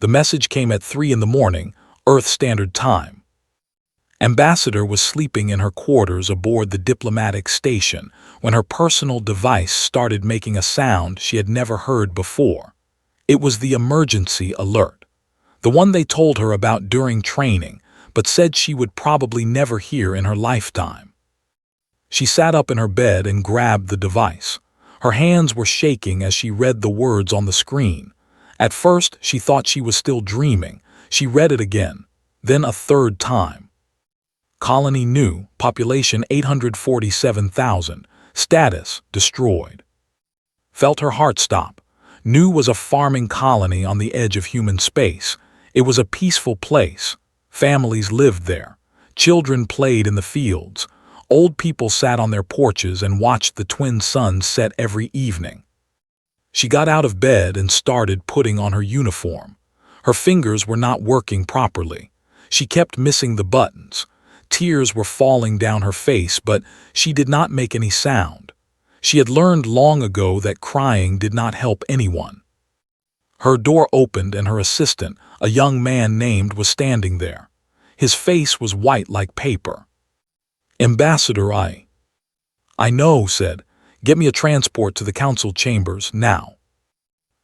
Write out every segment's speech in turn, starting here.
The message came at 3 in the morning, Earth Standard Time. Ambassador was sleeping in her quarters aboard the diplomatic station when her personal device started making a sound she had never heard before. It was the emergency alert, the one they told her about during training, but said she would probably never hear in her lifetime. She sat up in her bed and grabbed the device. Her hands were shaking as she read the words on the screen. At first, she thought she was still dreaming. She read it again, then a third time. Colony new, population 847,000, status destroyed. Felt her heart stop. New was a farming colony on the edge of human space. It was a peaceful place. Families lived there. Children played in the fields. Old people sat on their porches and watched the twin suns set every evening. She got out of bed and started putting on her uniform. Her fingers were not working properly. She kept missing the buttons. Tears were falling down her face, but she did not make any sound. She had learned long ago that crying did not help anyone. Her door opened and her assistant, a young man named, was standing there. His face was white like paper. "Ambassador, I know," said. "Get me a transport to the council chambers, now."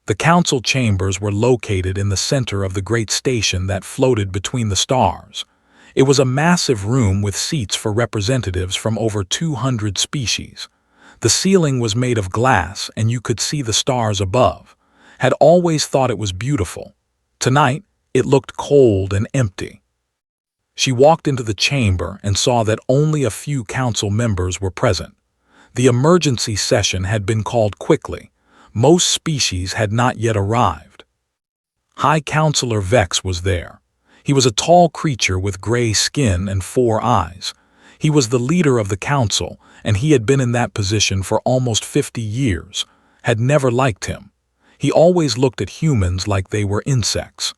The council chambers were located in the center of the great station that floated between the stars. It was a massive room with seats for representatives from over 200 species. The ceiling was made of glass and you could see the stars above. Had always thought it was beautiful. Tonight, it looked cold and empty. She walked into the chamber and saw that only a few council members were present. The emergency session had been called quickly. Most species had not yet arrived. High Counselor Vex was there. He was a tall creature with gray skin and 4 eyes. He was the leader of the council, and he had been in that position for almost 50 years, had never liked him. He always looked at humans like they were insects.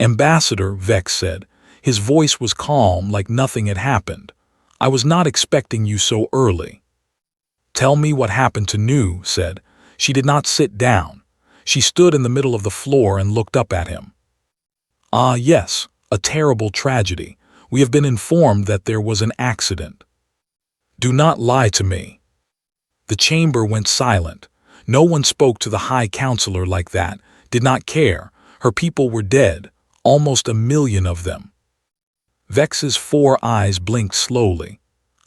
"Ambassador," Vex said. His voice was calm, like nothing had happened. "I was not expecting you so early." "Tell me what happened to New," said. She did not sit down. She stood in the middle of the floor and looked up at him. "Ah, yes, a terrible tragedy. We have been informed that there was an accident." "Do not lie to me." The chamber went silent. No one spoke to the High Counselor like that, did not care. Her people were dead, almost 1,000,000 of them. Vex's 4 eyes blinked slowly.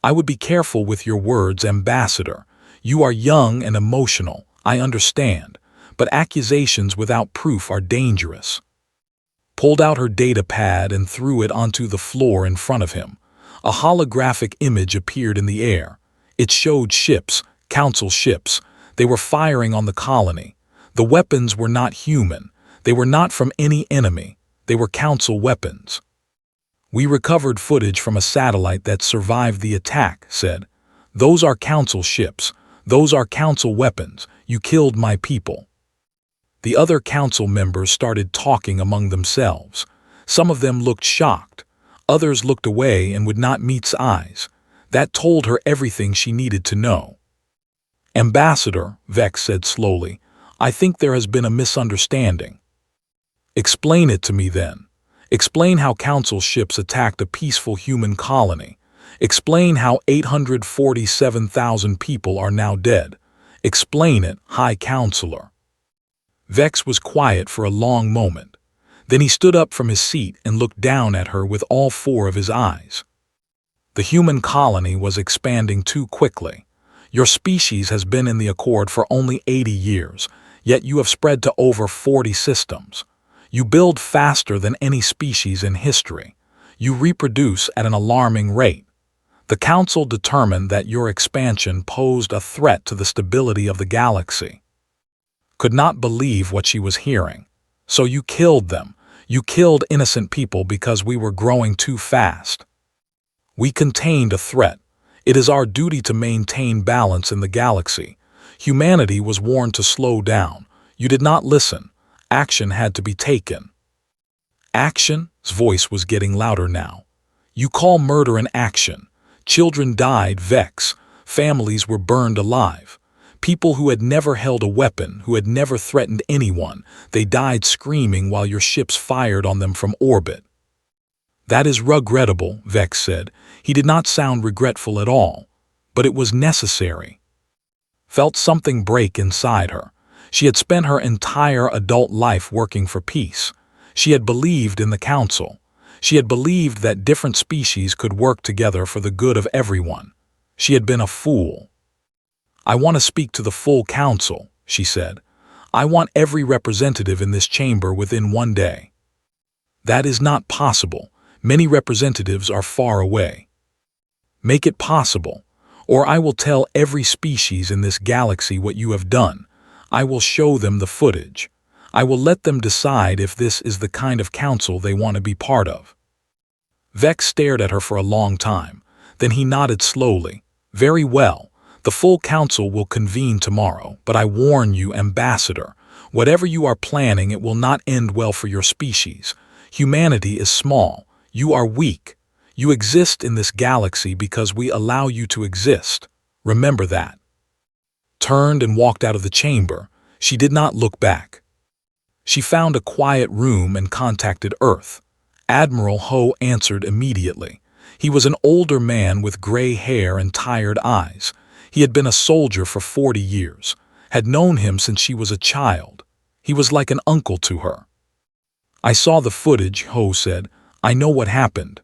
"I would be careful with your words, Ambassador. You are young and emotional, I understand, but accusations without proof are dangerous." Pulled out her data pad and threw it onto the floor in front of him. A holographic image appeared in the air. It showed ships, council ships. They were firing on the colony. The weapons were not human. They were not from any enemy. They were council weapons. "We recovered footage from a satellite that survived the attack," said. "Those are council ships. Those are council weapons. You killed my people." The other council members started talking among themselves. Some of them looked shocked. Others looked away and would not meet's eyes. That told her everything she needed to know. "Ambassador," Vex said slowly, "I think there has been a misunderstanding." "Explain it to me then. Explain how council ships attacked a peaceful human colony. Explain how 847,000 people are now dead. Explain it, High Counselor." Vex was quiet for a long moment. Then he stood up from his seat and looked down at her with all 4 of his eyes. "The human colony was expanding too quickly. Your species has been in the Accord for only 80 years, yet you have spread to over 40 systems. You build faster than any species in history. You reproduce at an alarming rate. The Council determined that your expansion posed a threat to the stability of the galaxy." Could not believe what she was hearing. "So you killed them. You killed innocent people because we were growing too fast." "We contained a threat. It is our duty to maintain balance in the galaxy. Humanity was warned to slow down. You did not listen. Action had to be taken." "Action?" His voice was getting louder now. "You call murder an action. Children died, Vex. Families were burned alive. People who had never held a weapon, who had never threatened anyone, they died screaming while your ships fired on them from orbit. That is regrettable, Vex said. He did not sound regretful at all, but it was necessary. Felt something break inside her. She had spent her entire adult life working for peace. She had believed in the Council. She had believed that different species could work together for the good of everyone. She had been a fool. I want to speak to the full Council, she said. I want every representative in this chamber within one day. That is not possible. Many representatives are far away. Make it possible, or I will tell every species in this galaxy what you have done. I will show them the footage. I will let them decide if this is the kind of council they want to be part of. Vex stared at her for a long time. Then he nodded slowly. Very well. The full council will convene tomorrow, but I warn you, Ambassador, whatever you are planning, it will not end well for your species. Humanity is small. You are weak. You exist in this galaxy because we allow you to exist. Remember that. Turned and walked out of the chamber. She did not look back. She found a quiet room and contacted Earth. Admiral Ho answered immediately. He was an older man with gray hair and tired eyes. He had been a soldier for 40 years, had known him since she was a child. He was like an uncle to her. I saw the footage, Ho said. I know what happened.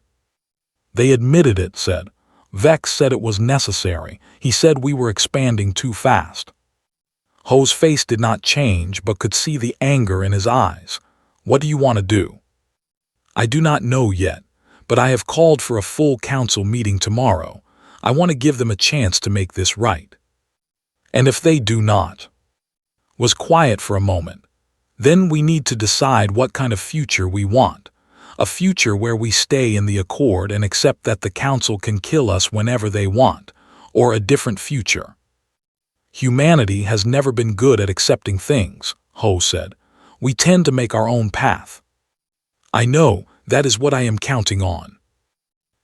They admitted it, said. Vex said it was necessary. He said we were expanding too fast. Ho's face did not change, but could see the anger in his eyes. What do you want to do? I do not know yet, but I have called for a full council meeting tomorrow. I want to give them a chance to make this right. And if they do not? Was quiet for a moment. Then we need to decide what kind of future we want. A future where we stay in the Accord and accept that the Council can kill us whenever they want, or a different future. Humanity has never been good at accepting things, Ho said. We tend to make our own path. I know, that is what I am counting on.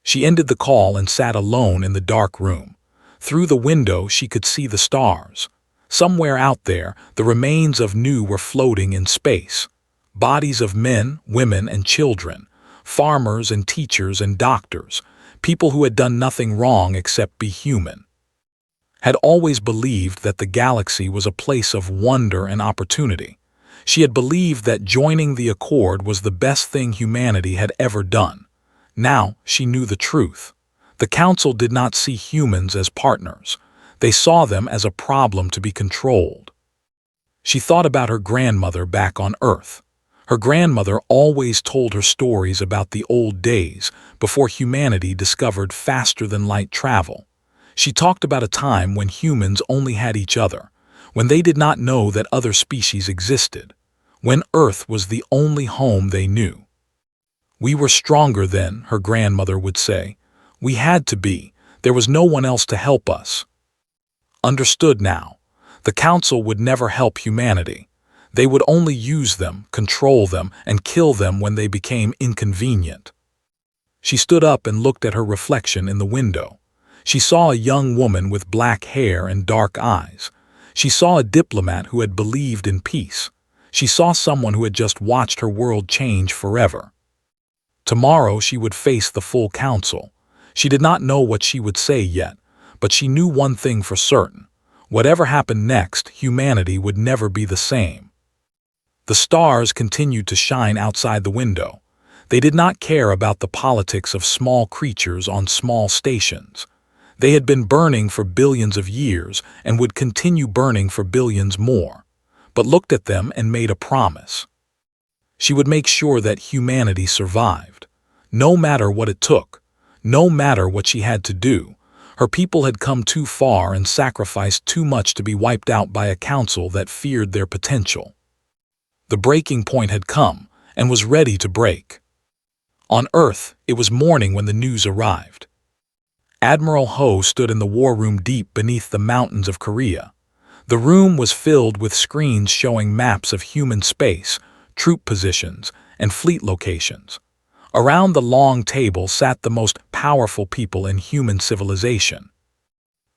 She ended the call and sat alone in the dark room. Through the window she could see the stars. Somewhere out there, the remains of Nu were floating in space. Bodies of men, women, and children, farmers and teachers and doctors, people who had done nothing wrong except be human. Had always believed that the galaxy was a place of wonder and opportunity. She had believed that joining the Accord was the best thing humanity had ever done. Now she knew the truth. The Council did not see humans as partners. They saw them as a problem to be controlled. She thought about her grandmother back on Earth. Her grandmother always told her stories about the old days before humanity discovered faster-than-light travel. She talked about a time when humans only had each other, when they did not know that other species existed, when Earth was the only home they knew. We were stronger then, her grandmother would say. We had to be. There was no one else to help us. Understood now. The Council would never help humanity. They would only use them, control them, and kill them when they became inconvenient. She stood up and looked at her reflection in the window. She saw a young woman with black hair and dark eyes. She saw a diplomat who had believed in peace. She saw someone who had just watched her world change forever. Tomorrow she would face the full council. She did not know what she would say yet, but she knew one thing for certain. Whatever happened next, humanity would never be the same. The stars continued to shine outside the window. They did not care about the politics of small creatures on small stations. They had been burning for billions of years and would continue burning for billions more, but looked at them and made a promise. She would make sure that humanity survived. No matter what it took, no matter what she had to do, her people had come too far and sacrificed too much to be wiped out by a council that feared their potential. The breaking point had come and was ready to break. On Earth, it was morning when the news arrived. Admiral Ho stood in the war room deep beneath the mountains of Korea. The room was filled with screens showing maps of human space, troop positions, and fleet locations. Around the long table sat the most powerful people in human civilization.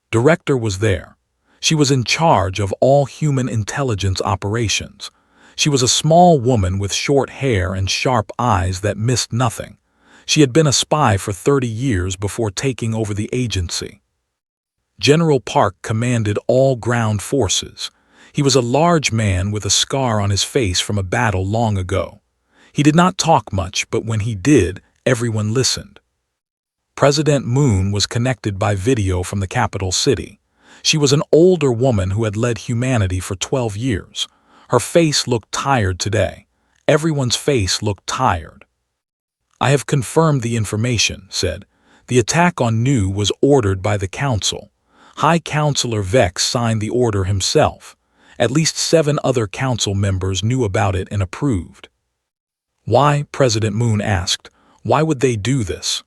Director was there. She was in charge of all human intelligence operations. She was a small woman with short hair and sharp eyes that missed nothing. She had been a spy for 30 years before taking over the agency. General Park commanded all ground forces. He was a large man with a scar on his face from a battle long ago. He did not talk much, but when he did, everyone listened. President Moon was connected by video from the capital city. She was an older woman who had led humanity for 12 years. Her face looked tired today. Everyone's face looked tired. "I have confirmed the information," said. "The attack on Nu was ordered by the Council. High Counselor Vex signed the order himself. At least 7 other council members knew about it and approved." "Why?" President Moon asked. "Why would they do this?"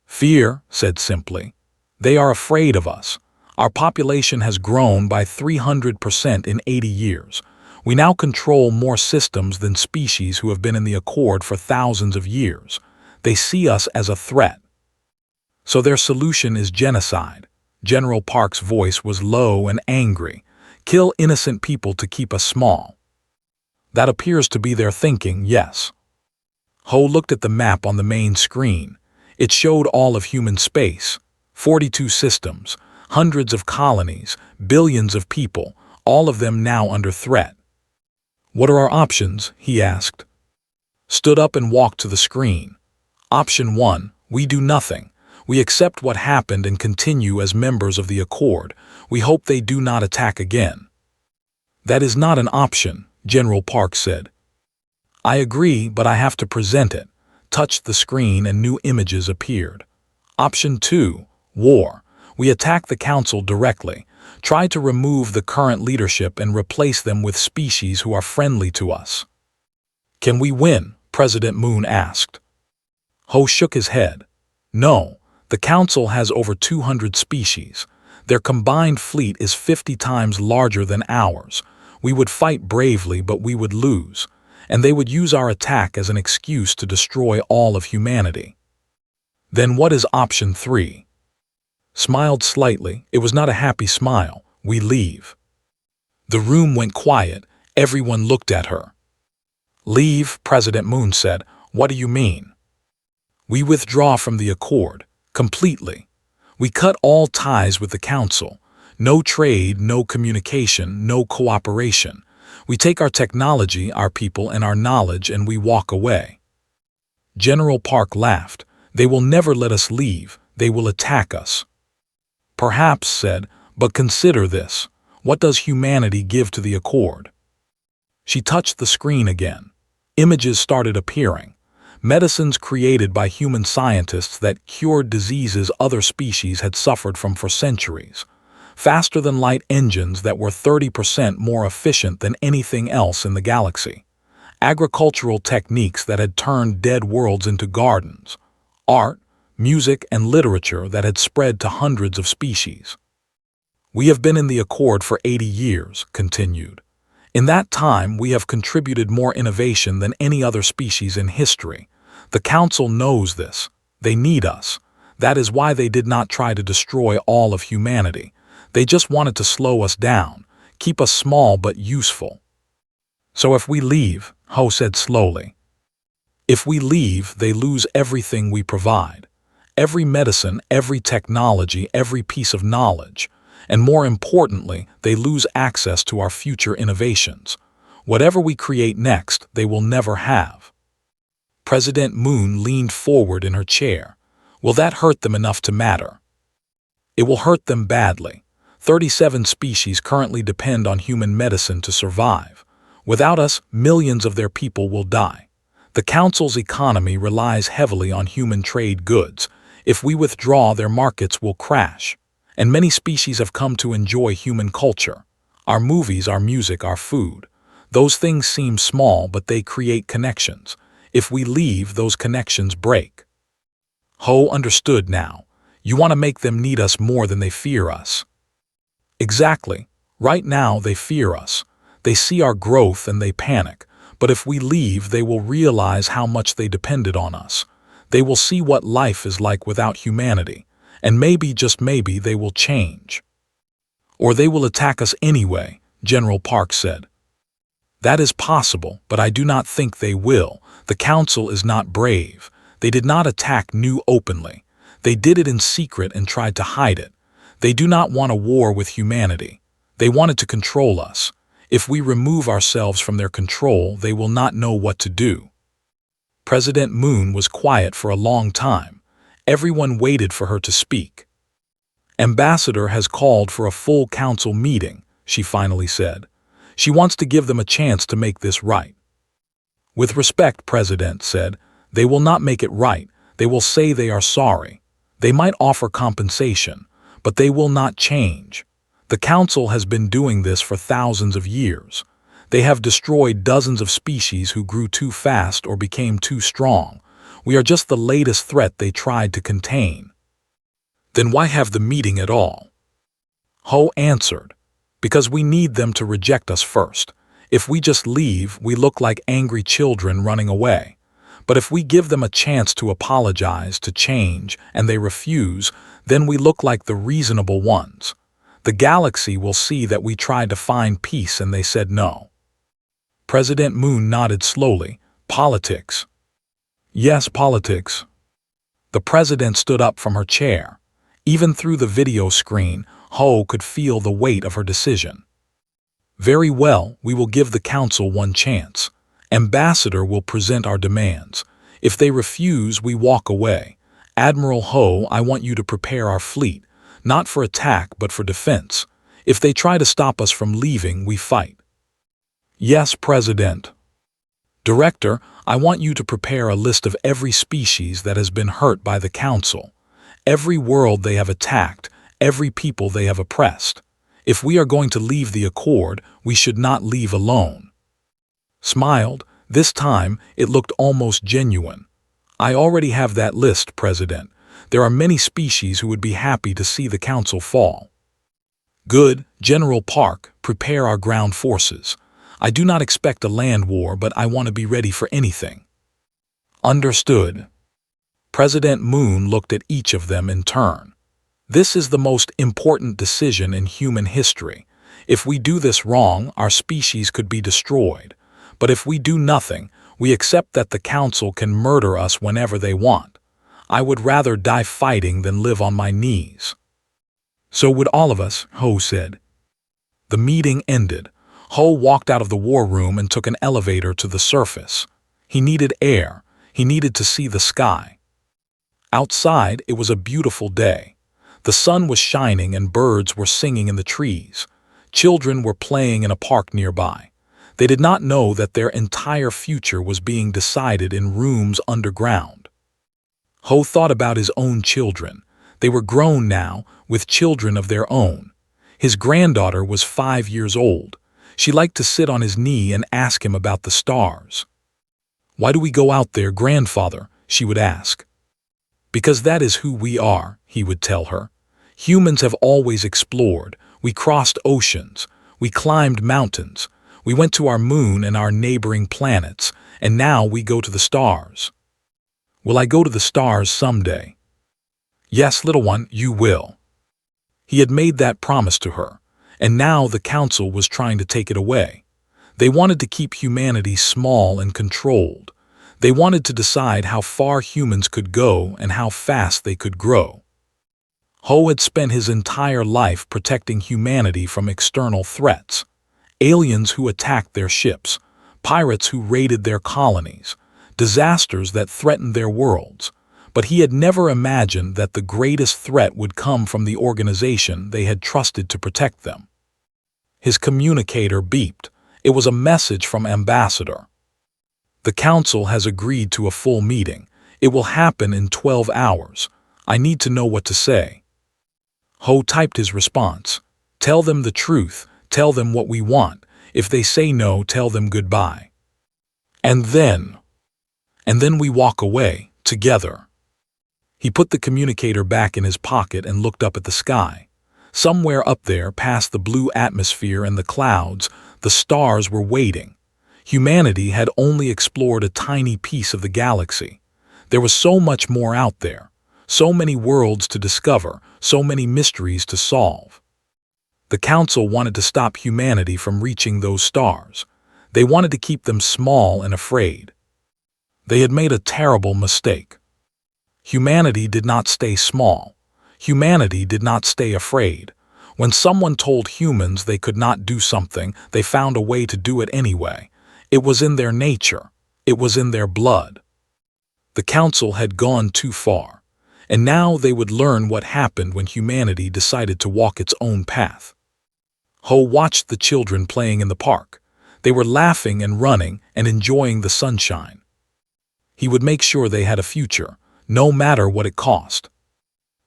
"Fear," said simply. "They are afraid of us. Our population has grown by 300% in 80 years. We now control more systems than species who have been in the Accord for thousands of years. They see us as a threat. So their solution is genocide." General Park's voice was low and angry. "Kill innocent people to keep us small." "That appears to be their thinking, yes." Ho looked at the map on the main screen. It showed all of human space, 42 systems, hundreds of colonies, billions of people, all of them now under threat. "What are our options?" he asked. Stood up and walked to the screen. Option 1, we do nothing. We accept what happened and continue as members of the Accord. We hope they do not attack again. "That is not an option," General Park said. "I agree, but I have to present it." Touched the screen and new images appeared. Option 2, war. We attack the Council directly, try to remove the current leadership and replace them with species who are friendly to us. "Can we win?" President Moon asked. Ho shook his head. "No, the Council has over 200 species. Their combined fleet is 50 times larger than ours. We would fight bravely, but we would lose, and they would use our attack as an excuse to destroy all of humanity." "Then what is option 3? Smiled slightly. It was not a happy smile. "We leave." The room went quiet. Everyone looked at her. "Leave?" President Moon said. "What do you mean?" "We withdraw from the Accord, completely. We cut all ties with the Council. No trade, no communication, no cooperation. We take our technology, our people, and our knowledge, and we walk away." General Park laughed. "They will never let us leave. They will attack us." "Perhaps," said, "but consider this. What does humanity give to the Accord?" She touched the screen again. Images started appearing. Medicines created by human scientists that cured diseases other species had suffered from for centuries. Faster-than-light engines that were 30% more efficient than anything else in the galaxy. Agricultural techniques that had turned dead worlds into gardens. Art, music, and literature that had spread to hundreds of species. "We have been in the Accord for 80 years, continued. "In that time, we have contributed more innovation than any other species in history. The Council knows this. They need us. That is why they did not try to destroy all of humanity. They just wanted to slow us down, keep us small but useful." "So if we leave," Ho said slowly. "If we leave, they lose everything we provide. Every medicine, every technology, every piece of knowledge. And more importantly, they lose access to our future innovations. Whatever we create next, they will never have." President Moon leaned forward in her chair. "Will that hurt them enough to matter?" "It will hurt them badly. 37 species currently depend on human medicine to survive. Without us, millions of their people will die. The Council's economy relies heavily on human trade goods. If we withdraw, their markets will crash. And many species have come to enjoy human culture. Our movies, our music, our food. Those things seem small, but they create connections. If we leave, those connections break." Ho understood now. "You want to make them need us more than they fear us." "Exactly. Right now, they fear us. They see our growth and they panic. But if we leave, they will realize how much they depended on us. They will see what life is like without humanity. And maybe, just maybe, they will change." Or they will attack us anyway, General Park said. That is possible, but I do not think they will. The Council is not brave. They did not attack New openly. They did it in secret and tried to hide it. They do not want a war with humanity. They wanted to control us. If we remove ourselves from their control, they will not know what to do. President Moon was quiet for a long time. Everyone waited for her to speak. Ambassador has called for a full council meeting, she finally said. She wants to give them a chance to make this right. With respect, President said, they will not make it right. They will say they are sorry. They might offer compensation, but they will not change. The Council has been doing this for thousands of years. They have destroyed dozens of species who grew too fast or became too strong. We are just the latest threat they tried to contain. Then why have the meeting at all? Ho answered, because we need them to reject us first. If we just leave, we look like angry children running away. But if we give them a chance to apologize, to change, and they refuse, then we look like the reasonable ones. The galaxy will see that we tried to find peace and they said no. President Moon nodded slowly. Politics. Yes, politics. The president stood up from her chair. Even through the video screen, Ho could feel the weight of her decision. Very well, we will give the council one chance. Ambassador will present our demands. If they refuse, we walk away. Admiral Ho, I want you to prepare our fleet, not for attack but for defense. If they try to stop us from leaving, we fight. Yes, President. Director, I want you to prepare a list of every species that has been hurt by the council, every world they have attacked, every people they have oppressed. If we are going to leave the Accord, we should not leave alone. Smiled. This time, it looked almost genuine. I already have that list, President. There are many species who would be happy to see the council fall. Good, General Park, prepare our ground forces. I do not expect a land war, but I want to be ready for anything. Understood. President Moon looked at each of them in turn. This is the most important decision in human history. If we do this wrong, our species could be destroyed. But if we do nothing, we accept that the council can murder us whenever they want. I would rather die fighting than live on my knees. So would all of us, Ho said. The meeting ended. Ho walked out of the war room and took an elevator to the surface. He needed air. He needed to see the sky. Outside, it was a beautiful day. The sun was shining and birds were singing in the trees. Children were playing in a park nearby. They did not know that their entire future was being decided in rooms underground. Ho thought about his own children. They were grown now, with children of their own. His granddaughter was 5 years old. She liked to sit on his knee and ask him about the stars. Why do we go out there, grandfather? She would ask. Because that is who we are, he would tell her. Humans have always explored. We crossed oceans. We climbed mountains. We went to our moon and our neighboring planets, and now we go to the stars. Will I go to the stars someday? Yes, little one, you will. He had made that promise to her, and now the council was trying to take it away. They wanted to keep humanity small and controlled. They wanted to decide how far humans could go and how fast they could grow. Ho had spent his entire life protecting humanity from external threats. Aliens who attacked their ships, pirates who raided their colonies, disasters that threatened their worlds. But he had never imagined that the greatest threat would come from the organization they had trusted to protect them. His communicator beeped. It was a message from Ambassador. The council has agreed to a full meeting. It will happen in 12 hours. I need to know what to say. Ho typed his response. Tell them the truth. Tell them what we want. If they say no, tell them goodbye. And then we walk away, together. He put the communicator back in his pocket and looked up at the sky. Somewhere up there, past the blue atmosphere and the clouds, the stars were waiting. Humanity had only explored a tiny piece of the galaxy. There was so much more out there, so many worlds to discover, so many mysteries to solve. The Council wanted to stop humanity from reaching those stars. They wanted to keep them small and afraid. They had made a terrible mistake. Humanity did not stay small. Humanity did not stay afraid. When someone told humans they could not do something, they found a way to do it anyway. It was in their nature. It was in their blood. The Council had gone too far, and now they would learn what happened when humanity decided to walk its own path. Ho watched the children playing in the park. They were laughing and running and enjoying the sunshine. He would make sure they had a future, no matter what it cost.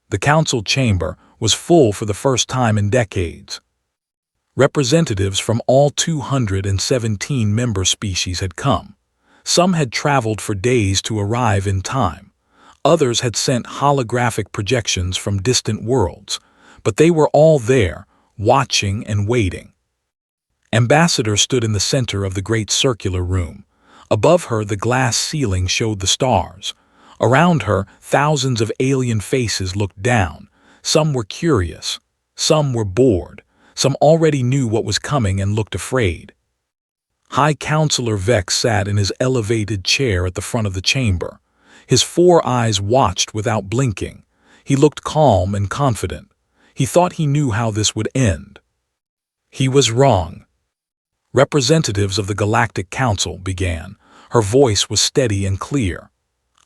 The Council chamber was full for the first time in decades. Representatives from all 217 member species had come. Some had traveled for days to arrive in time. Others had sent holographic projections from distant worlds, but they were all there, watching and waiting. Ambassador stood in the center of the great circular room. Above her, the glass ceiling showed the stars. Around her, thousands of alien faces looked down. Some were curious. Some were bored. Some already knew what was coming and looked afraid. High Counselor Vex sat in his elevated chair at the front of the chamber. His 4 eyes watched without blinking. He looked calm and confident. He thought he knew how this would end. He was wrong. Representatives of the Galactic Council began. Her voice was steady and clear.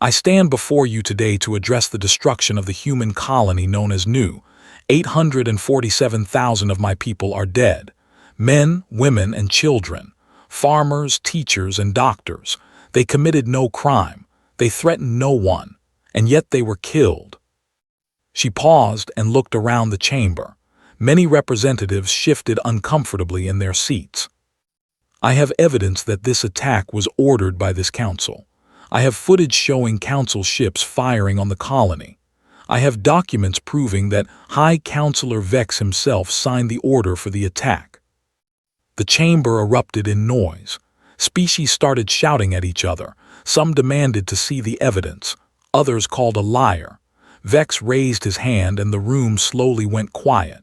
I stand before you today to address the destruction of the human colony known as Nu. 847,000 of my people are dead. Men, women, and children. Farmers, teachers, and doctors. They committed no crime. They threatened no one. And yet they were killed. She paused and looked around the chamber. Many representatives shifted uncomfortably in their seats. I have evidence that this attack was ordered by this council. I have footage showing council ships firing on the colony. I have documents proving that High Counselor Vex himself signed the order for the attack. The chamber erupted in noise. Species started shouting at each other. Some demanded to see the evidence. Others called a liar. Vex raised his hand and the room slowly went quiet.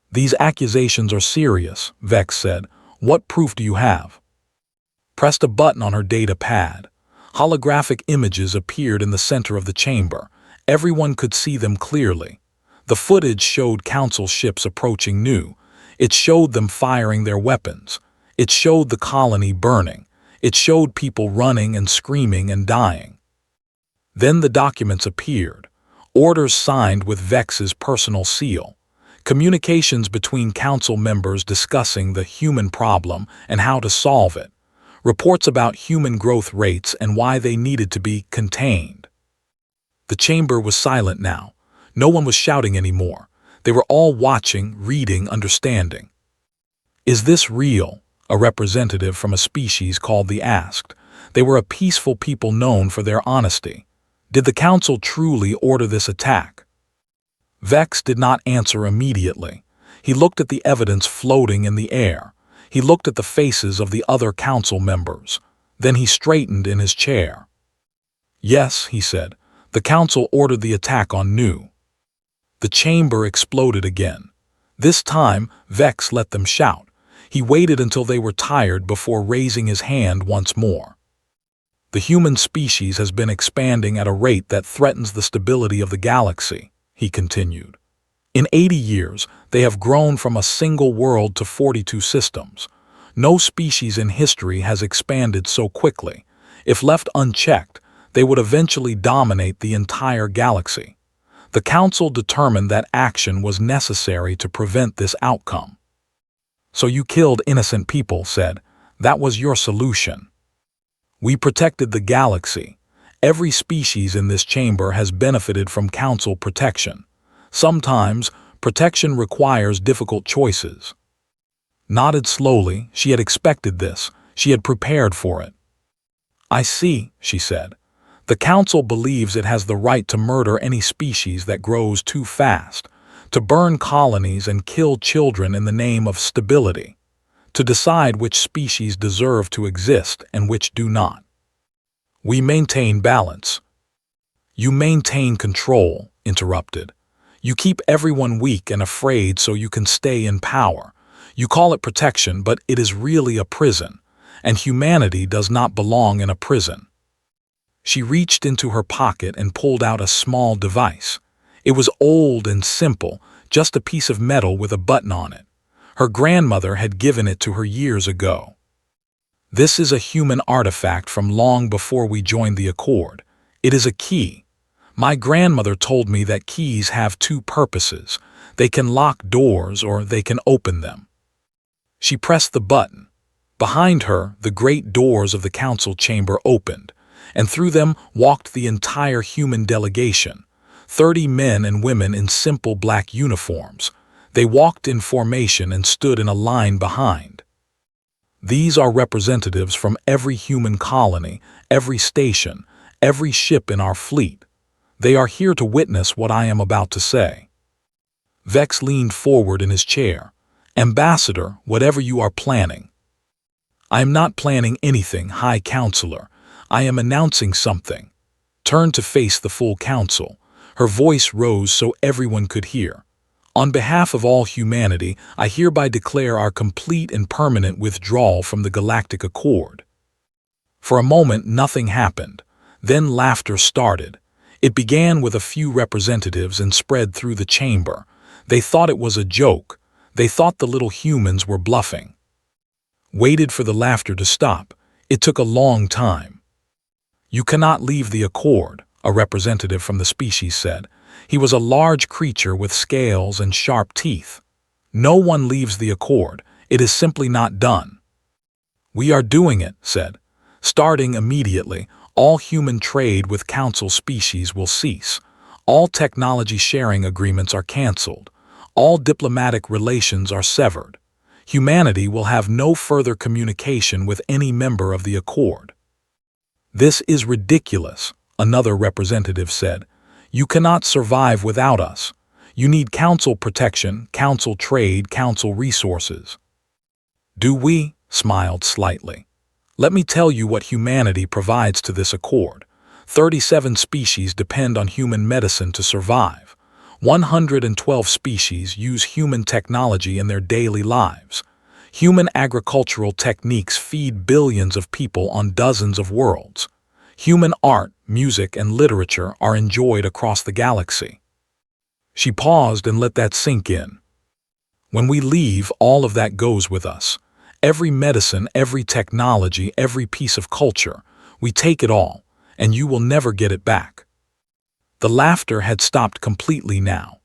These accusations are serious, Vex said. What proof do you have? Pressed a button on her data pad. Holographic images appeared in the center of the chamber. Everyone could see them clearly. The footage showed council ships approaching Nu. It showed them firing their weapons. It showed the colony burning. It showed people running and screaming and dying. Then the documents appeared. Orders signed with Vex's personal seal. Communications between council members discussing the human problem and how to solve it. Reports about human growth rates and why they needed to be contained. The chamber was silent now. No one was shouting anymore. They were all watching, reading, understanding. Is this real? A representative from a species called the asked. They were a peaceful people known for their honesty. Did the council truly order this attack? Vex did not answer immediately. He looked at the evidence floating in the air. He looked at the faces of the other council members. Then he straightened in his chair. Yes, he said. The council ordered the attack on Nu. The chamber exploded again. This time, Vex let them shout. He waited until they were tired before raising his hand once more. The human species has been expanding at a rate that threatens the stability of the galaxy, he continued. In 80 years, they have grown from a single world to 42 systems. No species in history has expanded so quickly. If left unchecked, they would eventually dominate the entire galaxy. The council determined that action was necessary to prevent this outcome. So you killed innocent people, said. That was your solution. We protected the galaxy. Every species in this chamber has benefited from council protection. Sometimes, protection requires difficult choices. Nodded slowly, she had expected this. She had prepared for it. I see, she said. The council believes it has the right to murder any species that grows too fast, to burn colonies and kill children in the name of stability, to decide which species deserve to exist and which do not. We maintain balance. You maintain control, interrupted. You keep everyone weak and afraid so you can stay in power. You call it protection, but it is really a prison, and humanity does not belong in a prison. She reached into her pocket and pulled out a small device. It was old and simple, just a piece of metal with a button on it. Her grandmother had given it to her years ago. This is a human artifact from long before we joined the Accord. It is a key. My grandmother told me that keys have two purposes. They can lock doors or they can open them. She pressed the button. Behind her, the great doors of the council chamber opened, and through them walked the entire human delegation, 30 men and women in simple black uniforms. They walked in formation and stood in a line behind. These are representatives from every human colony, every station, every ship in our fleet. They are here to witness what I am about to say. Vex leaned forward in his chair. Ambassador, whatever you are planning. I am not planning anything, High Counselor. I am announcing something. Turned to face the full council. Her voice rose so everyone could hear. On behalf of all humanity, I hereby declare our complete and permanent withdrawal from the Galactic Accord. For a moment, nothing happened. Then laughter started. It began with a few representatives and spread through the chamber. They thought it was a joke. They thought the little humans were bluffing. Waited for the laughter to stop. It took a long time. You cannot leave the Accord, a representative from the species said. He was a large creature with scales and sharp teeth. No one leaves the Accord. It is simply not done. We are doing it, said. Starting immediately, all human trade with Council species will cease. All technology sharing agreements are cancelled. All diplomatic relations are severed. Humanity will have no further communication with any member of the Accord. This is ridiculous, another representative said. You cannot survive without us. You need Council protection, Council trade, Council resources. Do we? Smiled slightly. Let me tell you what humanity provides to this Accord. 37 species depend on human medicine to survive. 112 species use human technology in their daily lives. Human agricultural techniques feed billions of people on dozens of worlds. Human art, music, and literature are enjoyed across the galaxy. She paused and let that sink in. When we leave, all of that goes with us. Every medicine, every technology, every piece of culture. We take it all, and you will never get it back. The laughter had stopped completely now.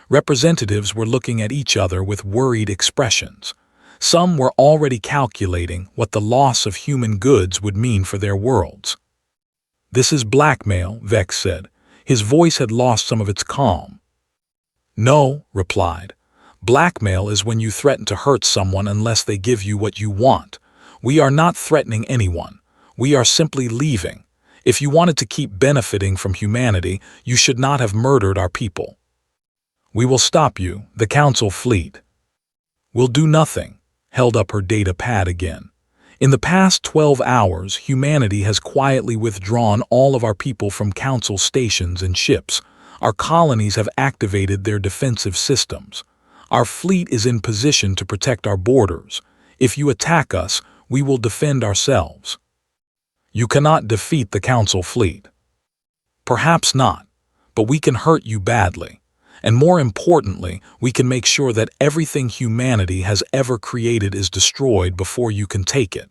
Representatives were looking at each other with worried expressions. Some were already calculating what the loss of human goods would mean for their worlds. This is blackmail, Vex said. His voice had lost some of its calm. No, replied. Blackmail is when you threaten to hurt someone unless they give you what you want. We are not threatening anyone. We are simply leaving. If you wanted to keep benefiting from humanity, you should not have murdered our people. We will stop you, the Council fleet. We'll do nothing, held up her data pad again. In the past 12 hours, humanity has quietly withdrawn all of our people from Council stations and ships. Our colonies have activated their defensive systems. Our fleet is in position to protect our borders. If you attack us, we will defend ourselves. You cannot defeat the Council fleet. Perhaps not, but we can hurt you badly. And more importantly, we can make sure that everything humanity has ever created is destroyed before you can take it.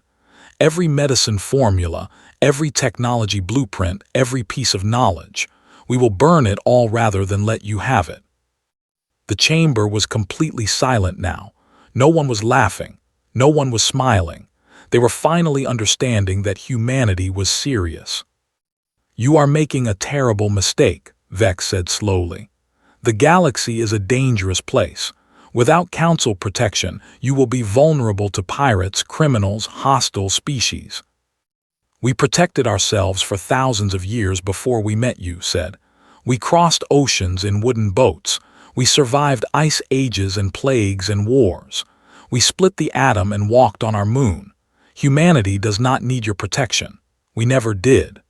Every medicine formula, every technology blueprint, every piece of knowledge. We will burn it all rather than let you have it. The chamber was completely silent now. No one was laughing. No one was smiling. They were finally understanding that humanity was serious. You are making a terrible mistake, Vex said slowly. The galaxy is a dangerous place. Without Council protection, you will be vulnerable to pirates, criminals, hostile species. We protected ourselves for thousands of years before we met you, said. We crossed oceans in wooden boats. We survived ice ages and plagues and wars. We split the atom and walked on our moon. Humanity does not need your protection. We never did.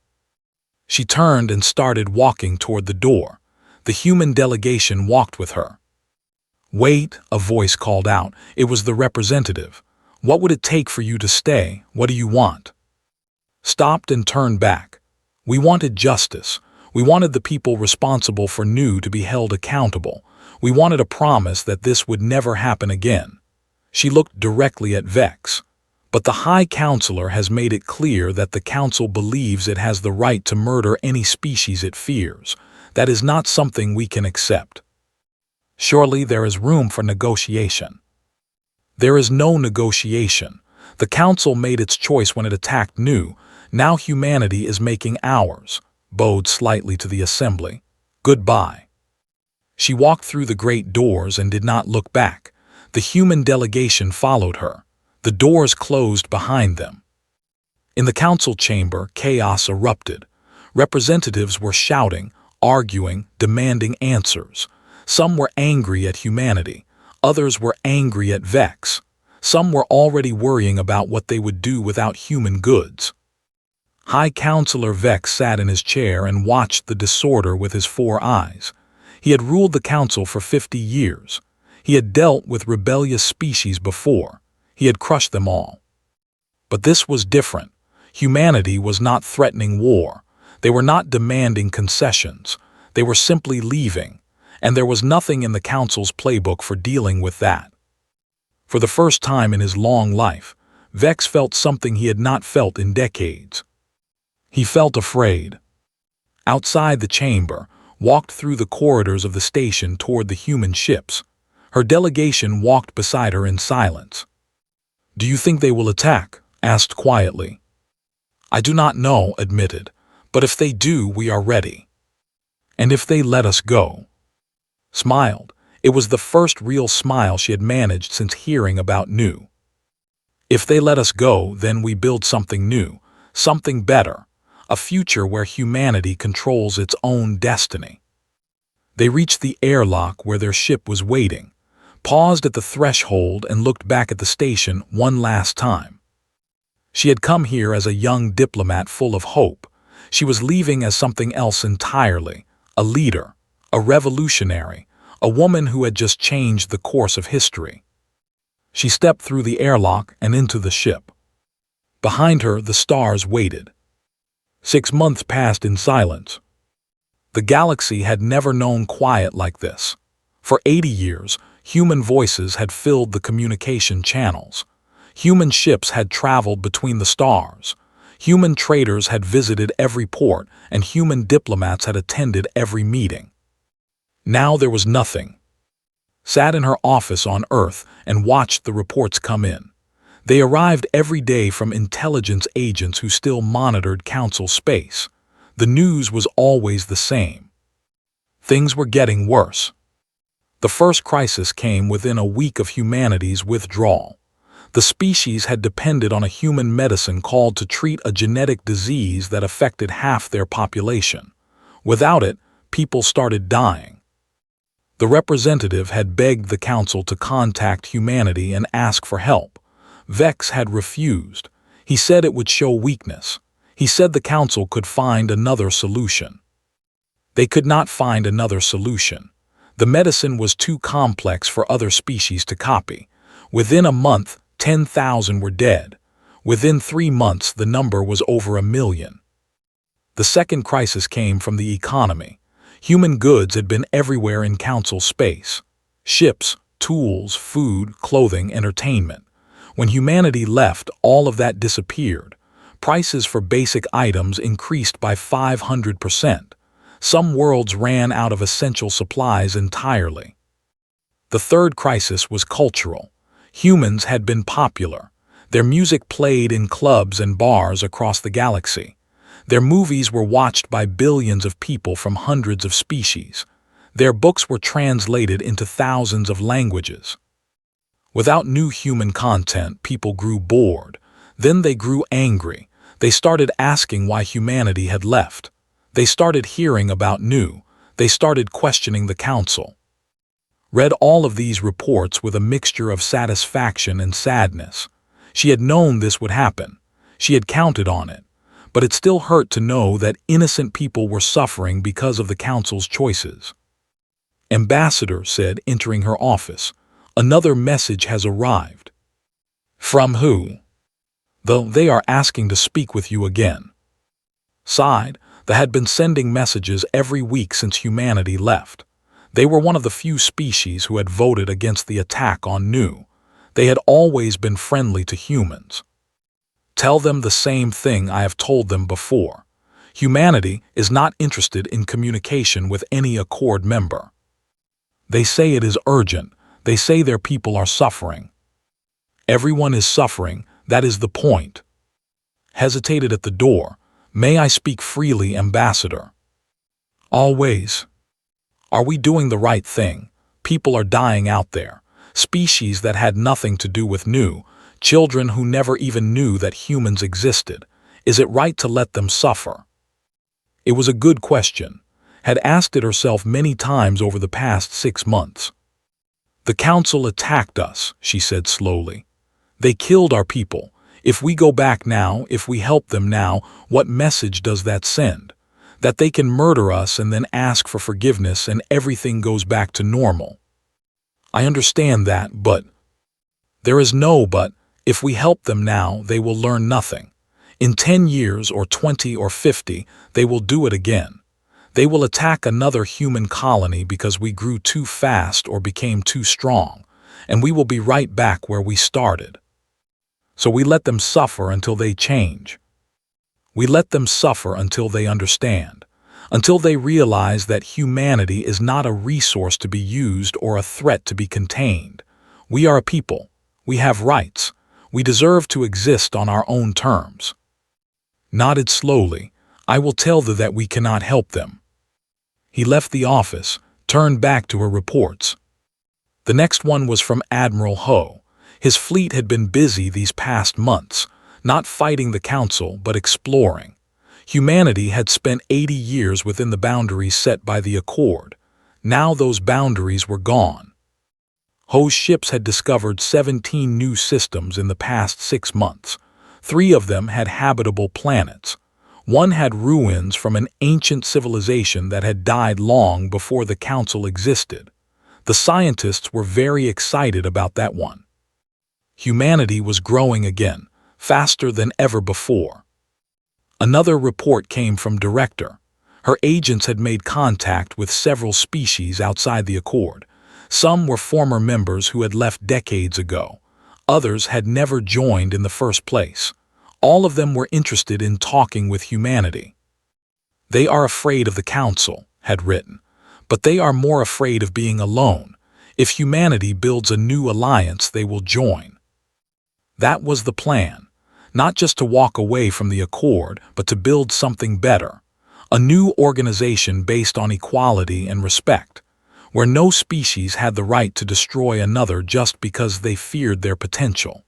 She turned and started walking toward the door. The human delegation walked with her. "Wait," a voice called out. It was the representative. "What would it take for you to stay? What do you want?" Stopped and turned back. "We wanted justice. We wanted the people responsible for Nu to be held accountable. We wanted a promise that this would never happen again." She looked directly at Vex. "But the High Counselor has made it clear that the Council believes it has the right to murder any species it fears. That is not something we can accept." "Surely there is room for negotiation." "There is no negotiation. The Council made its choice when it attacked Nu. Now humanity is making ours," bowed slightly to the assembly. "Goodbye." She walked through the great doors and did not look back. The human delegation followed her. The doors closed behind them. In the council chamber, chaos erupted. Representatives were shouting, arguing, demanding answers. Some were angry at humanity. Others were angry at Vex. Some were already worrying about what they would do without human goods. High Counselor Vex sat in his chair and watched the disorder with his 4 eyes. He had ruled the council for 50 years. He had dealt with rebellious species before. He had crushed them all. But this was different. Humanity was not threatening war. They were not demanding concessions. They were simply leaving, and there was nothing in the council's playbook for dealing with that. For the first time in his long life, Vex felt something he had not felt in decades. He felt afraid. Outside the chamber, walked through the corridors of the station toward the human ships. Her delegation walked beside her in silence. "Do you think they will attack?" asked quietly. "I do not know," admitted, "but if they do, we are ready." "And if they let us go?" Smiled. It was the first real smile she had managed since hearing about Nu. "If they let us go, then we build something new, something better, a future where humanity controls its own destiny." They reached the airlock where their ship was waiting, paused at the threshold and looked back at the station one last time. She had come here as a young diplomat full of hope. She was leaving as something else entirely, a leader, a revolutionary, a woman who had just changed the course of history. She stepped through the airlock and into the ship. Behind her, the stars waited. 6 months passed in silence. The galaxy had never known quiet like this. For 80 years, human voices had filled the communication channels. Human ships had traveled between the stars. Human traders had visited every port, and human diplomats had attended every meeting. Now there was nothing. Sat in her office on Earth and watched the reports come in. They arrived every day from intelligence agents who still monitored council space. The news was always the same. Things were getting worse. The first crisis came within a week of humanity's withdrawal. The species had depended on a human medicine called to treat a genetic disease that affected half their population. Without it, people started dying. The representative had begged the council to contact humanity and ask for help. Vex had refused. He said it would show weakness. He said the council could find another solution. They could not find another solution. The medicine was too complex for other species to copy. Within a month, 10,000 were dead. Within 3 months, the number was over 1 million. The second crisis came from the economy. Human goods had been everywhere in council space. Ships, tools, food, clothing, entertainment. When humanity left, all of that disappeared. Prices for basic items increased by 500%. Some worlds ran out of essential supplies entirely. The third crisis was cultural. Humans had been popular. Their music played in clubs and bars across the galaxy. Their movies were watched by billions of people from hundreds of species. Their books were translated into thousands of languages. Without new human content, people grew bored. Then they grew angry. They started asking why humanity had left. They started hearing about Nu. They started questioning the council. Read all of these reports with a mixture of satisfaction and sadness. She had known this would happen. She had counted on it. But it still hurt to know that innocent people were suffering because of the council's choices. Ambassador said, entering her office. Another message has arrived. From who? Though they are asking to speak with you again. Sighed, they had been sending messages every week since humanity left. They were one of the few species who had voted against the attack on Nu. They had always been friendly to humans. Tell them the same thing I have told them before. Humanity is not interested in communication with any Accord member. They say it is urgent. They say their people are suffering. Everyone is suffering, that is the point. Hesitated at the door. May I speak freely, Ambassador? Always. Are we doing the right thing? People are dying out there. Species that had nothing to do with Nu, children who never even knew that humans existed. Is it right to let them suffer? It was a good question. Had asked it herself many times over the past 6 months. The Council attacked us, she said slowly. They killed our people. If we go back now, if we help them now, what message does that send? That they can murder us and then ask for forgiveness and everything goes back to normal. I understand that, but... There is no but. If we help them now, they will learn nothing. In 10 years or 20 or 50, they will do it again. They will attack another human colony because we grew too fast or became too strong, and we will be right back where we started. So we let them suffer until they change. We let them suffer until they understand, until they realize that humanity is not a resource to be used or a threat to be contained. We are a people. We have rights. We deserve to exist on our own terms. Nodded slowly. I will tell them that we cannot help them. He left the office, turned back to her reports. The next one was from Admiral Ho. His fleet had been busy these past months, not fighting the Council but exploring. Humanity had spent 80 years within the boundaries set by the Accord. Now those boundaries were gone. Ho's ships had discovered 17 new systems in the past 6 months. 3 of them had habitable planets. One had ruins from an ancient civilization that had died long before the Council existed. The scientists were very excited about that one. Humanity was growing again, faster than ever before. Another report came from Director. Her agents had made contact with several species outside the Accord. Some were former members who had left decades ago. Others had never joined in the first place. All of them were interested in talking with humanity. They are afraid of the Council, had written, but they are more afraid of being alone. If humanity builds a new alliance, they will join. That was the plan, not just to walk away from the Accord, but to build something better, a new organization based on equality and respect, where no species had the right to destroy another just because they feared their potential.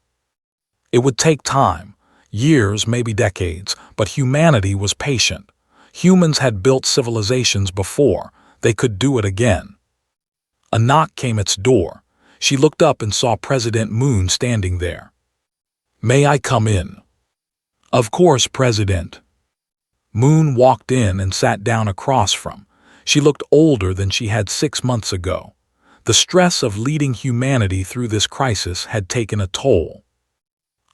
It would take time, years, maybe decades, but humanity was patient. Humans had built civilizations before, they could do it again. A knock came at its door. She looked up and saw President Moon standing there. May I come in? Of course, President. Moon walked in and sat down across from. She looked older than she had 6 months ago. The stress of leading humanity through this crisis had taken a toll.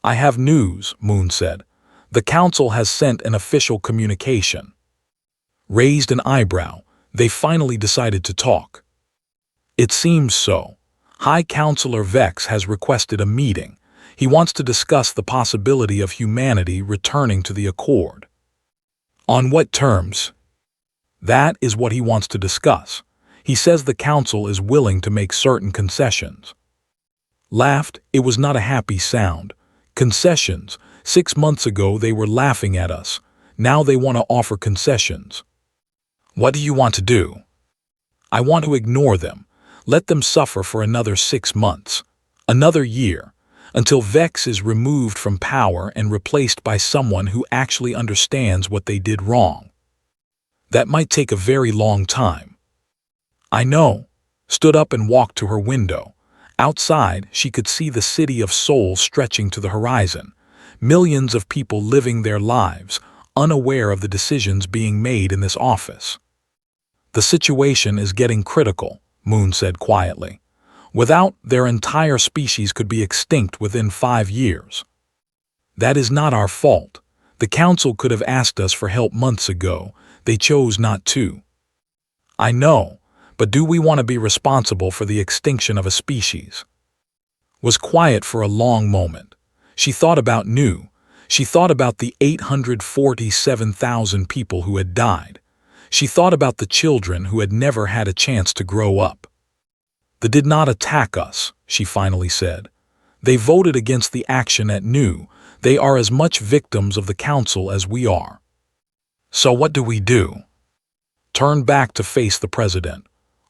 I have news, Moon said. The Council has sent an official communication. Raised an eyebrow, they finally decided to talk. It seems so. High Counselor Vex has requested a meeting. He wants to discuss the possibility of humanity returning to the Accord. On what terms? That is what he wants to discuss. He says the Council is willing to make certain concessions. Laughed, it was not a happy sound. Concessions. 6 months ago they were laughing at us. Now they want to offer concessions. What do you want to do? I want to ignore them. Let them suffer for another 6 months. Another year. Until Vex is removed from power and replaced by someone who actually understands what they did wrong. That might take a very long time. I know. Stood up and walked to her window. Outside, she could see the city of Seoul stretching to the horizon. Millions of people living their lives, unaware of the decisions being made in this office. The situation is getting critical, Moon said quietly. Without, their entire species could be extinct within 5 years. That is not our fault. The Council could have asked us for help months ago. They chose not to. I know, but do we want to be responsible for the extinction of a species? Was quiet for a long moment. She thought about Nu. She thought about the 847,000 people who had died. She thought about the children who had never had a chance to grow up. They did not attack us, she finally said. They voted against the action at Nu. They are as much victims of the Council as we are. So what do we do? Turn back to face the President.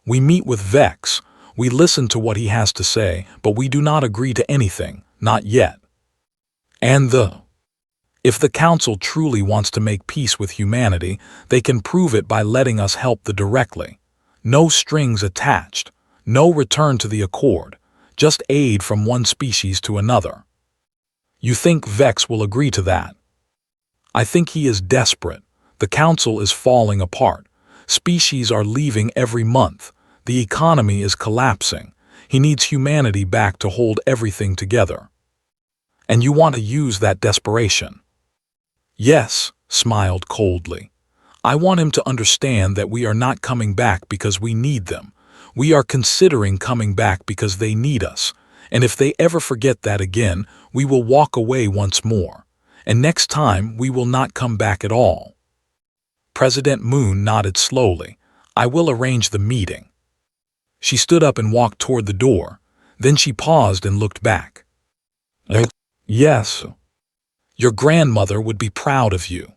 We meet with Vex. We listen to what he has to say, but we do not agree to anything, not yet. If the Council truly wants to make peace with humanity, they can prove it by letting us help them directly. No strings attached, no return to the Accord, just aid from one species to another. You think Vex will agree to that? I think he is desperate. The Council is falling apart. Species are leaving every month. The economy is collapsing. He needs humanity back to hold everything together. And you want to use that desperation? Yes, smiled coldly. I want him to understand that we are not coming back because we need them. We are considering coming back because they need us. And if they ever forget that again, we will walk away once more. And next time, we will not come back at all. President Moon nodded slowly. I will arrange the meeting. She stood up and walked toward the door. Then she paused and looked back. Yes. Your grandmother would be proud of you.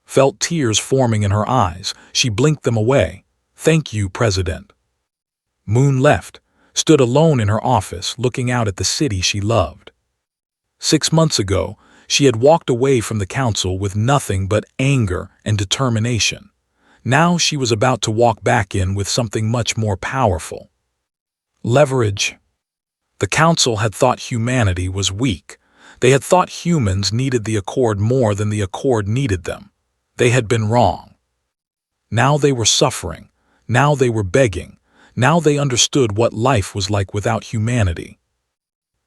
Felt tears forming in her eyes. She blinked them away. Thank you, President. Moon left, stood alone in her office, looking out at the city she loved. 6 months ago, she had walked away from the Council with nothing but anger and determination. Now she was about to walk back in with something much more powerful. Leverage. The Council had thought humanity was weak. They had thought humans needed the Accord more than the Accord needed them. They had been wrong. Now they were suffering. Now they were begging. Now they understood what life was like without humanity.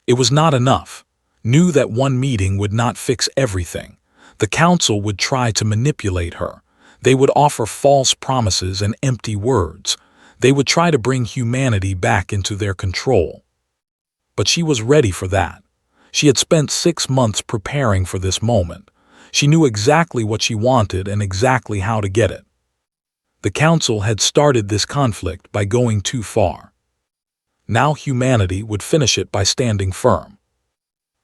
It was not enough. Knew that one meeting would not fix everything. The Council would try to manipulate her. They would offer false promises and empty words. They would try to bring humanity back into their control. But she was ready for that. She had spent 6 months preparing for this moment. She knew exactly what she wanted and exactly how to get it. The Council had started this conflict by going too far. Now humanity would finish it by standing firm.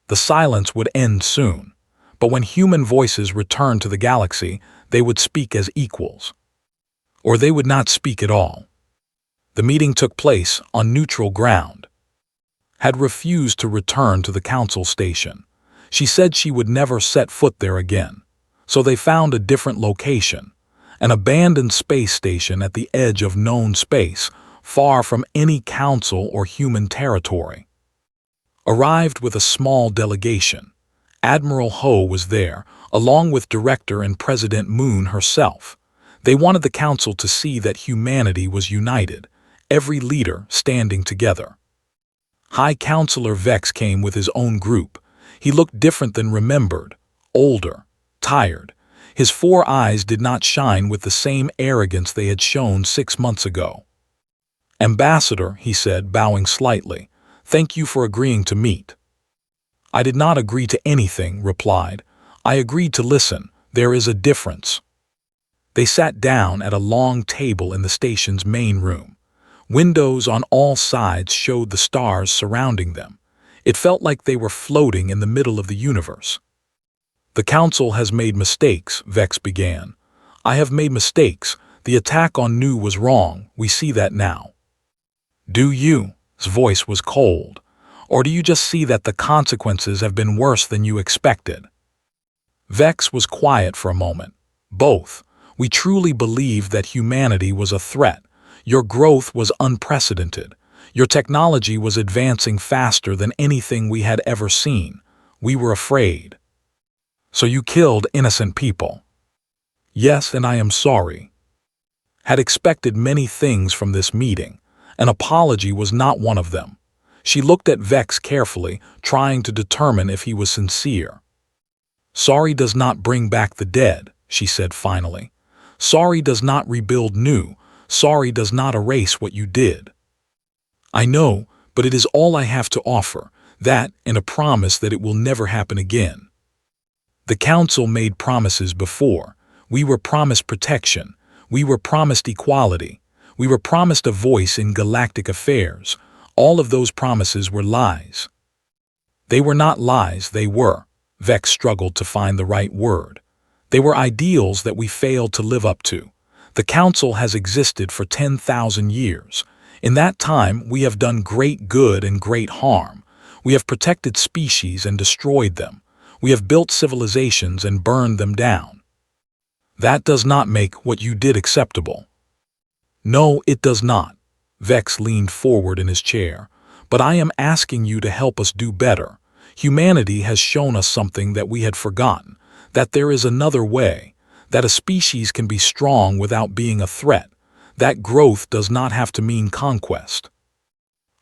The silence would end soon, but when human voices returned to the galaxy, they would speak as equals. Or they would not speak at all. The meeting took place on neutral ground. Had refused to return to the Council station. She said she would never set foot there again. So they found a different location, an abandoned space station at the edge of known space, far from any Council or human territory. Arrived with a small delegation. Admiral Ho was there, along with Director and President Moon herself. They wanted the Council to see that humanity was united, every leader standing together. High Counselor Vex came with his own group. He looked different than remembered, older, tired. His 4 eyes did not shine with the same arrogance they had shown 6 months ago. Ambassador, he said, bowing slightly, thank you for agreeing to meet. I did not agree to anything, replied. I agreed to listen. There is a difference. They sat down at a long table in the station's main room. Windows on all sides showed the stars surrounding them. It felt like they were floating in the middle of the universe. The Council has made mistakes, Vex began. I have made mistakes. The attack on Nu was wrong. We see that now. Do you? His voice was cold. Or do you just see that the consequences have been worse than you expected? Vex was quiet for a moment. Both. We truly believed that humanity was a threat. Your growth was unprecedented. Your technology was advancing faster than anything we had ever seen. We were afraid. So you killed innocent people. Yes, and I am sorry. Had expected many things from this meeting. An apology was not one of them. She looked at Vex carefully, trying to determine if he was sincere. "Sorry does not bring back the dead," she said finally. "Sorry does not rebuild new. Sorry does not erase what you did. I know, but it is all I have to offer, that and a promise that it will never happen again. The Council made promises before. We were promised protection. We were promised equality. We were promised a voice in galactic affairs. All of those promises were lies." "They were not lies, they were." Vex struggled to find the right word. "They were ideals that we failed to live up to. The Council has existed for 10,000 years. In that time, we have done great good and great harm. We have protected species and destroyed them. We have built civilizations and burned them down. That does not make what you did acceptable." "No, it does not." Vex leaned forward in his chair. "But I am asking you to help us do better. Humanity has shown us something that we had forgotten, that there is another way, that a species can be strong without being a threat, that growth does not have to mean conquest."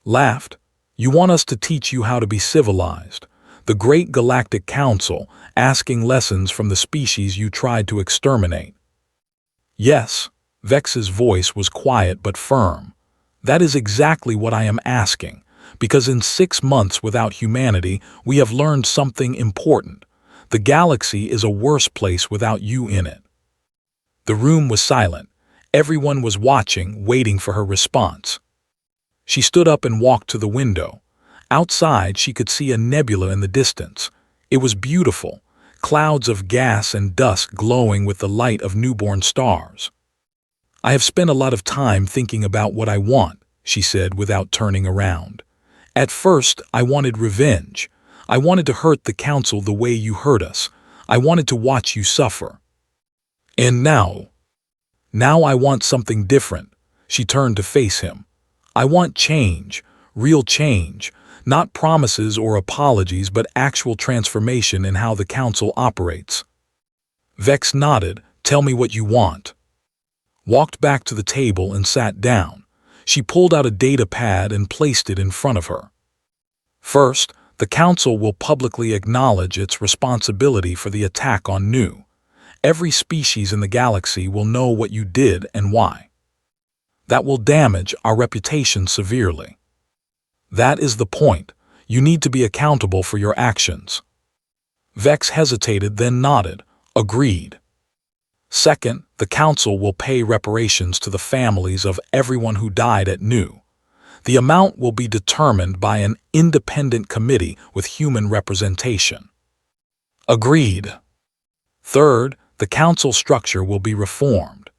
Laughed. "You want us to teach you how to be civilized. The Great Galactic Council, asking lessons from the species you tried to exterminate." "Yes." Vex's voice was quiet but firm. "That is exactly what I am asking, because in 6 months without humanity, we have learned something important. The galaxy is a worse place without you in it." The room was silent. Everyone was watching, waiting for her response. She stood up and walked to the window. Outside, she could see a nebula in the distance. It was beautiful, clouds of gas and dust glowing with the light of newborn stars. "I have spent a lot of time thinking about what I want," she said without turning around. "At first, I wanted revenge. I wanted to hurt the Council the way you hurt us. I wanted to watch you suffer. And now I want something different." She turned to face him. "I want change, real change, not promises or apologies but actual transformation in how the Council operates." Vex nodded. "Tell me what you want." Walked back to the table and sat down. She pulled out a data pad and placed it in front of her. "First, the Council will publicly acknowledge its responsibility for the attack on Nu. Every species in the galaxy will know what you did and why. That will damage our reputation severely. That is the point. You need to be accountable for your actions." Vex hesitated, then nodded. "Agreed." "Second, the Council will pay reparations to the families of everyone who died at Nu. The amount will be determined by an independent committee with human representation." "Agreed." "Third, the Council structure will be reformed.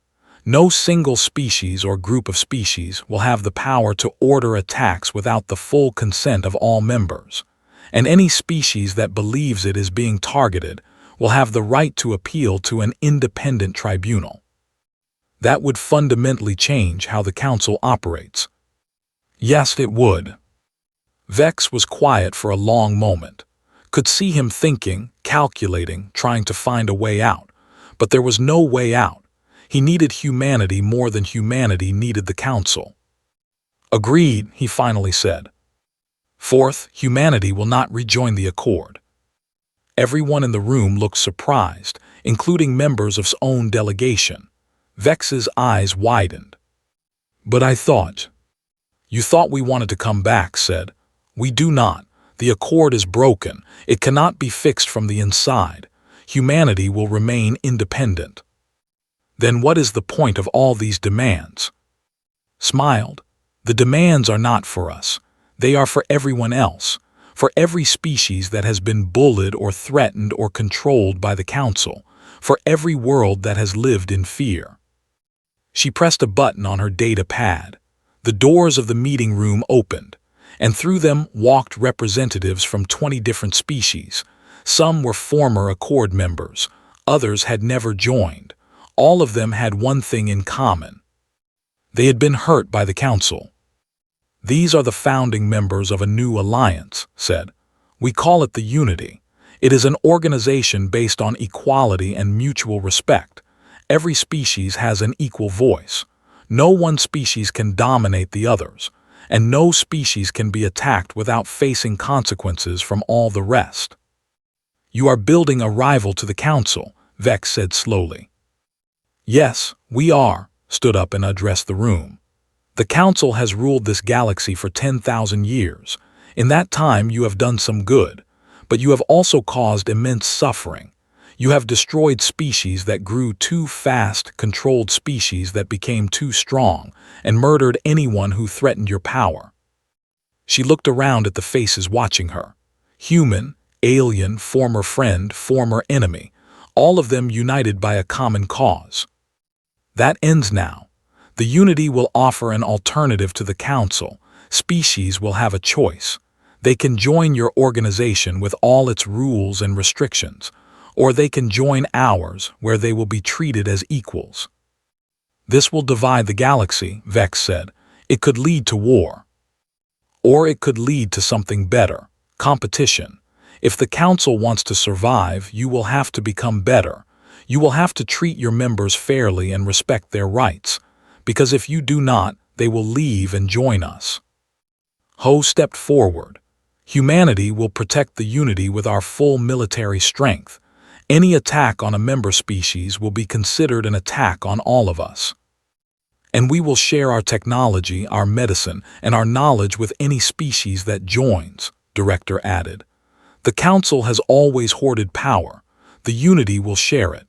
No single species or group of species will have the power to order attacks without the full consent of all members, and any species that believes it is being targeted will have the right to appeal to an independent tribunal. That would fundamentally change how the Council operates." "Yes, it would." Vex was quiet for a long moment. Could see him thinking, calculating, trying to find a way out. But there was no way out. He needed humanity more than humanity needed the Council. "Agreed," he finally said. "Fourth, humanity will not rejoin the Accord." Everyone in the room looked surprised, including members of his own delegation. Vex's eyes widened. "But I thought—" "You thought we wanted to come back," said. "We do not. The Accord is broken. It cannot be fixed from the inside. Humanity will remain independent." "Then what is the point of all these demands?" Smiled. "The demands are not for us. They are for everyone else. For every species that has been bullied or threatened or controlled by the Council. For every world that has lived in fear." She pressed a button on her data pad. The doors of the meeting room opened, and through them walked representatives from 20 different species. Some were former Accord members. Others had never joined. All of them had one thing in common. They had been hurt by the Council. "These are the founding members of a new alliance," said. "We call it the Unity. It is an organization based on equality and mutual respect. Every species has an equal voice. No one species can dominate the others, and no species can be attacked without facing consequences from all the rest. You are building a rival to the Council, Vex said slowly. Yes, we are, stood up and addressed the room. The Council has ruled this galaxy for 10,000 years. In that time you have done some good, but you have also caused immense suffering. You have destroyed species that grew too fast, controlled species that became too strong, and murdered anyone who threatened your power. She looked around at the faces watching her. Human, alien, former friend, former enemy, all of them united by a common cause. That ends now. The Unity will offer an alternative to the Council. Species will have a choice. They can join your organization with all its rules and restrictions, or they can join ours where they will be treated as equals. This will divide the galaxy, Vex said. It could lead to war. Or it could lead to something better, competition. If the Council wants to survive, you will have to become better. You will have to treat your members fairly and respect their rights, because if you do not, they will leave and join us. Ho stepped forward. Humanity will protect the Unity with our full military strength. Any attack on a member species will be considered an attack on all of us. And we will share our technology, our medicine, and our knowledge with any species that joins, Director added. The Council has always hoarded power. The Unity will share it.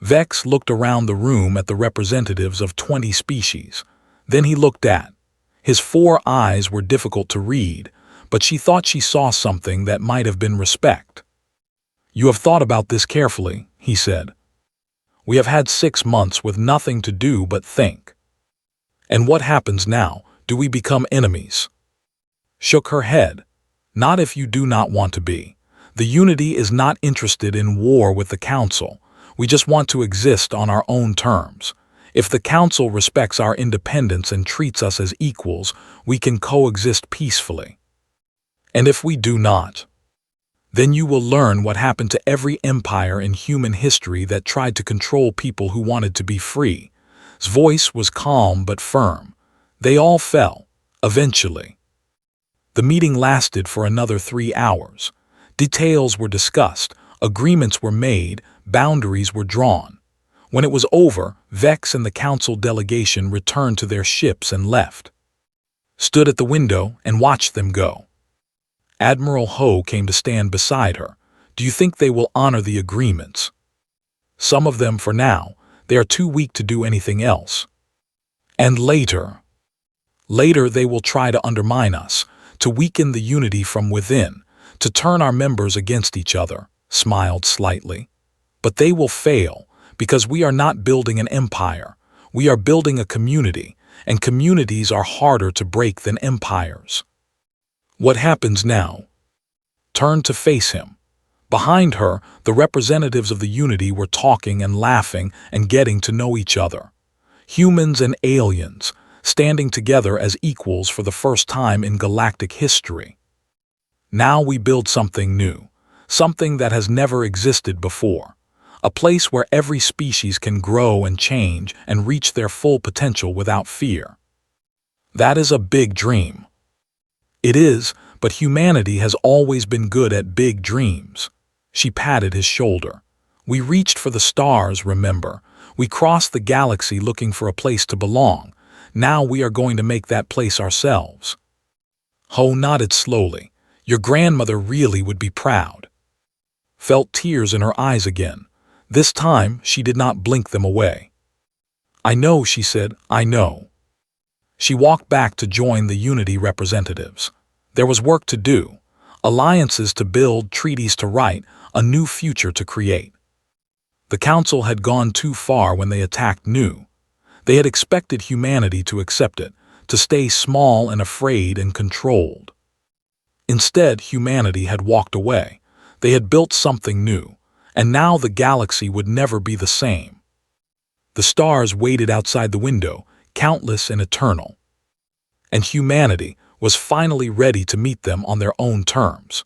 Vex looked around the room at the representatives of 20 species. Then he looked at. His 4 eyes were difficult to read, but she thought she saw something that might have been respect. You have thought about this carefully, he said. We have had 6 months with nothing to do but think. And what happens now? Do we become enemies? Shook her head. Not if you do not want to be. The Unity is not interested in war with the Council. We just want to exist on our own terms. If the Council respects our independence and treats us as equals, we can coexist peacefully. And if we do not, then you will learn what happened to every empire in human history that tried to control people who wanted to be free. His voice was calm but firm. They all fell, eventually. The meeting lasted for another 3 hours. Details were discussed, agreements were made, boundaries were drawn. When it was over, Vex and the Council delegation returned to their ships and left. Stood at the window and watched them go. Admiral Ho came to stand beside her. Do you think they will honor the agreements? Some of them for now. They are too weak to do anything else. And later they will try to undermine us, to weaken the Unity from within, to turn our members against each other, smiled slightly. But they will fail, because we are not building an empire. We are building a community, and communities are harder to break than empires. What happens now? Turned to face him. Behind her, the representatives of the Unity were talking and laughing and getting to know each other. Humans and aliens, standing together as equals for the first time in galactic history. Now we build something new, something that has never existed before. A place where every species can grow and change and reach their full potential without fear. That is a big dream. It is, but humanity has always been good at big dreams. She patted his shoulder. We reached for the stars, remember? We crossed the galaxy looking for a place to belong. Now we are going to make that place ourselves. Ho nodded slowly. Your grandmother really would be proud. Felt tears in her eyes again. This time she did not blink them away. I know, she said, I know. She walked back to join the Unity representatives. There was work to do, alliances to build, treaties to write, a new future to create. The Council had gone too far when they attacked New. They had expected humanity to accept it, to stay small and afraid and controlled. Instead, humanity had walked away. They had built something new, and now the galaxy would never be the same. The stars waited outside the window, countless and eternal. And humanity was finally ready to meet them on their own terms.